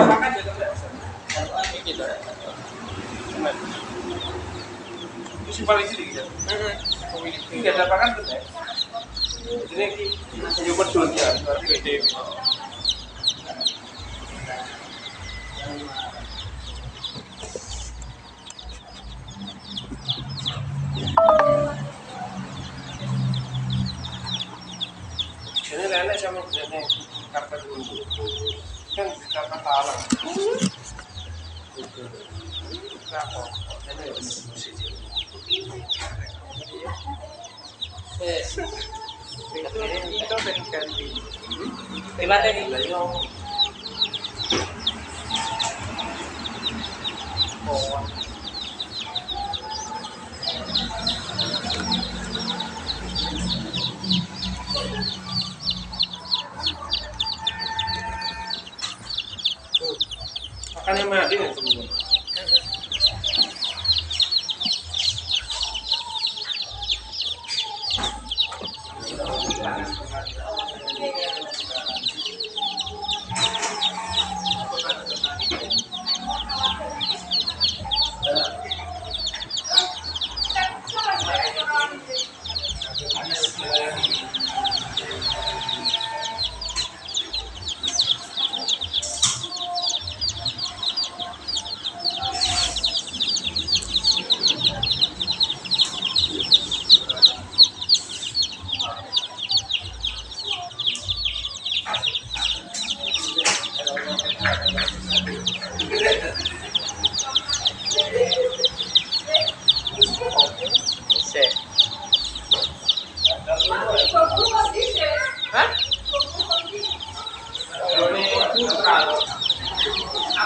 makan juga enggak. Ini gitu. Itu simpel isi gitu. Enggak ada makan tuh ya. Jadi ini pedul ya, berarti gede. Ini nenek sama nenek karpet dulu. Kan karpet alam. Kenapa? Nenek musik. Itu ben ganti. Gimana nih? Oh. Makannya mati nih teman-teman.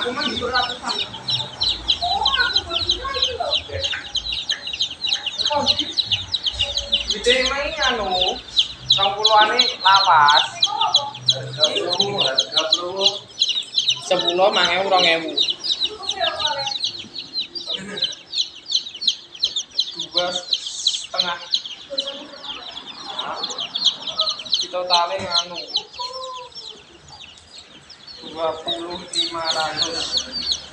Aku mah di ratusan. Gede mah anu, 20-an lawas. Harga promo 10 mangewu 2000. 2,5. Kita tali anu 20.500.